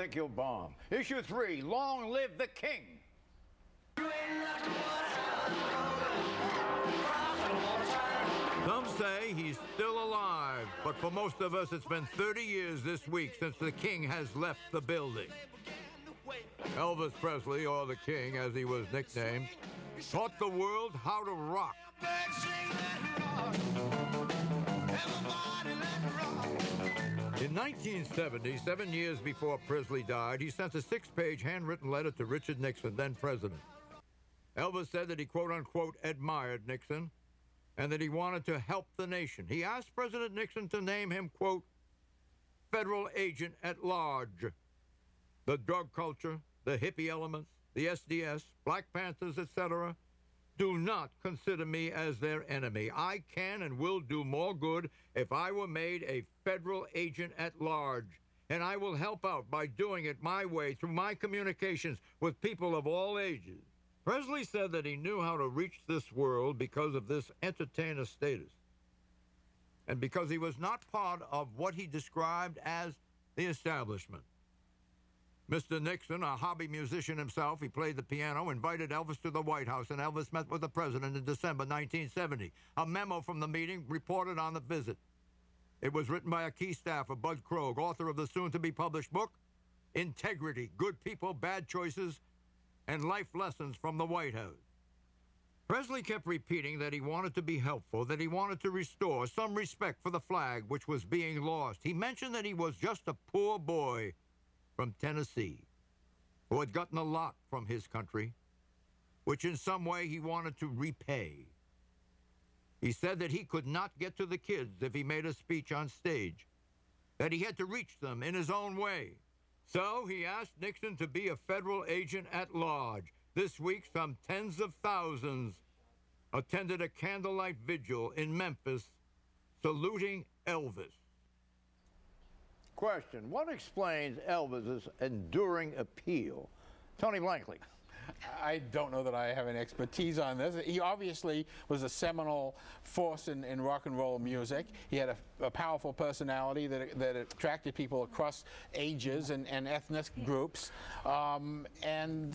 think you'll bomb. Issue 3, Long Live the King. Some say he's still alive, but for most of us, it's been 30 years this week since the King has left the building. Elvis Presley, or the King as he was nicknamed, taught the world how to rock. In 1970, 7 years before Presley died, he sent a 6-page handwritten letter to Richard Nixon, then president. Elvis said that he, quote-unquote, admired Nixon and that he wanted to help the nation. He asked President Nixon to name him, quote, federal agent at large. The drug culture, the hippie elements, the SDS, Black Panthers, etc., do not consider me as their enemy. I can and will do more good if I were made a federal agent at large. And I will help out by doing it my way through my communications with people of all ages. Presley said that he knew how to reach this world because of this entertainer status. And because he was not part of what he described as the establishment. Mr. Nixon, a hobby musician himself, he played the piano, invited Elvis to the White House, and Elvis met with the president in December 1970. A memo from the meeting reported on the visit. It was written by a key staffer, Bud Krogh, author of the soon-to-be-published book, Integrity, Good People, Bad Choices, and Life Lessons from the White House. Presley kept repeating that he wanted to be helpful, that he wanted to restore some respect for the flag which was being lost. He mentioned that he was just a poor boy from Tennessee, who had gotten a lot from his country, which in some way he wanted to repay. He said that he could not get to the kids if he made a speech on stage, that he had to reach them in his own way. So he asked Nixon to be a federal agent at large. This week, some tens of thousands attended a candlelight vigil in Memphis, saluting Elvis. Question, what explains Elvis's enduring appeal? Tony Blankley. I don't know that I have any expertise on this. He obviously was a seminal force in rock and roll music. He had a powerful personality that attracted people across ages and ethnic groups. He's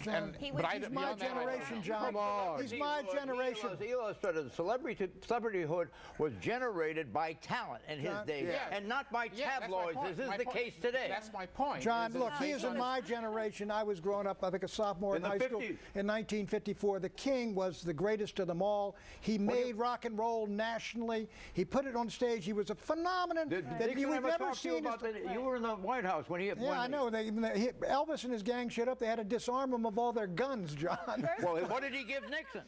my generation, John. Come on. He's my generation. He illustrated celebrityhood was generated by talent in his day, and not by tabloids, as is the case today. That's my point. John, look, he is in my generation. I was growing up, I think, a sophomore in high school in 1954. The King was the greatest of them all. He made rock and roll nationally. He put it on stage. He was a phenomenon that you've never seen. You were in the White House when he... Yeah, I know. Elvis and his gang showed up. They had to disarm them of all their guns, John. Well, what did he give Nixon?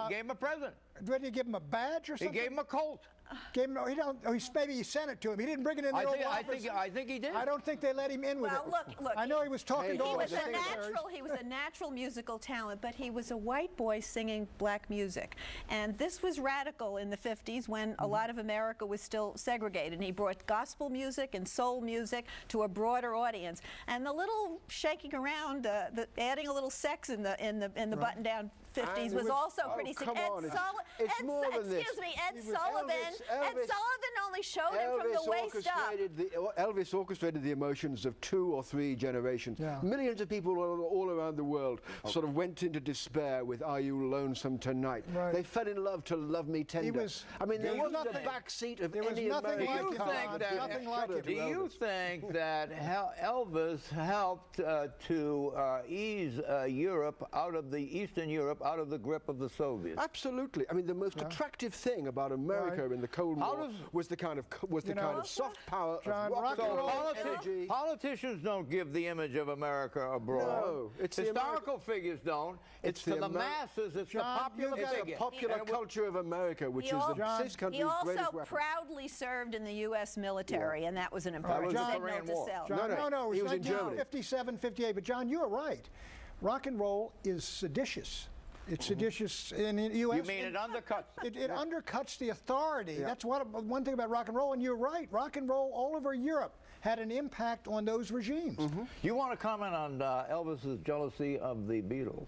He gave him a present. Did he give him a badge or something? He gave him a Colt. Maybe he sent it to him. He didn't bring it in the Oval Office. I think he did. I don't think they let him in with it. Well, look. I know he was talking to all the secretaries. He was a natural musical talent, but he was a white boy singing black music. And this was radical in the 50s when a lot of America was still segregated. And he brought gospel music and soul music to a broader audience. And the little shaking around, adding a little sex in the button-down 50s was also pretty significant. Excuse me, Ed Sullivan only showed him from the waist up. Elvis orchestrated the emotions of 2 or 3 generations. Yeah. Millions of people all around the world sort of went into despair with "Are You Lonesome Tonight?" Right. They fell in love to "Love Me Tender." I mean, there wasn't a backseat of any American car. Do you think that Elvis helped to ease Europe out of Eastern Europe out of the grip of the Soviets? Absolutely. I mean, the most attractive thing about America in the Cold War was the kind of soft power of rock and roll energy. Politicians don't give the image of America abroad. No, it's historical figures don't. It's to the masses. It's the popular figure. It's the popular culture of America, which is the this country's greatest weapon. He also proudly served in the U.S. military, and that was an important signal to sell. No, he was in Germany. 57, 58. But John, you're right. Rock and roll is seditious. It's seditious in the U.S. You mean it undercuts? It undercuts the authority. Yeah. That's one thing about rock and roll, and you're right. Rock and roll all over Europe had an impact on those regimes. You want to comment on Elvis's jealousy of the Beatles?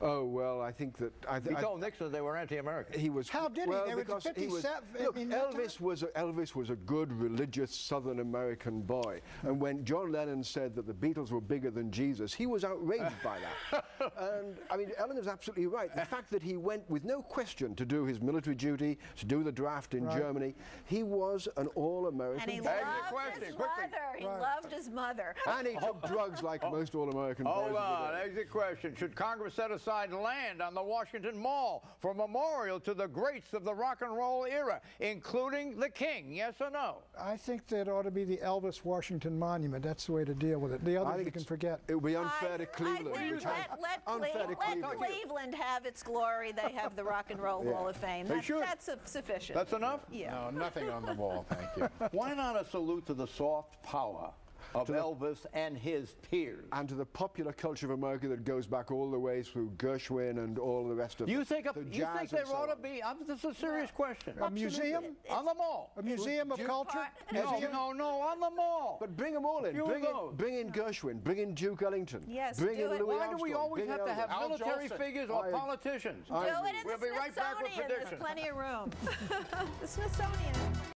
Oh, well, I think that... He told Nixon they were anti-American. He was... How did well, he? They were because 57. Look, Elvis was a good, religious Southern American boy. And when John Lennon said that the Beatles were bigger than Jesus, he was outraged by that. And, I mean, Ellen is absolutely right. The fact that he went with no question to do his military duty, to do the draft in Germany, he was an all-American. And he loved his mother. He loved his mother. And he took drugs like most all-American boys. Hold on, exit question. Should Congress set aside land on the Washington Mall for memorial to the greats of the rock and roll era, including the King? Yes or no? I think that ought to be the Elvis Washington Monument. That's the way to deal with it. The others you can forget. It would be unfair to Cleveland. Let Cleveland have its glory. They have the Rock and Roll Hall of Fame. That's sufficient. That's enough? Yeah. No, nothing on the wall, thank you. Why not a salute to the soft power of Elvis and his peers? And to the popular culture of America that goes back all the way through Gershwin and all the rest of it. You think there ought to be, this is a serious question. A museum? On the mall. A museum of culture? No, on the mall. But bring them all in. Bring in Gershwin. Bring in Duke Ellington. Yes, bring in Louis Why do we always have to have military figures or politicians? Do it in the Smithsonian. We'll be right back with predictions. There's plenty of room. The Smithsonian.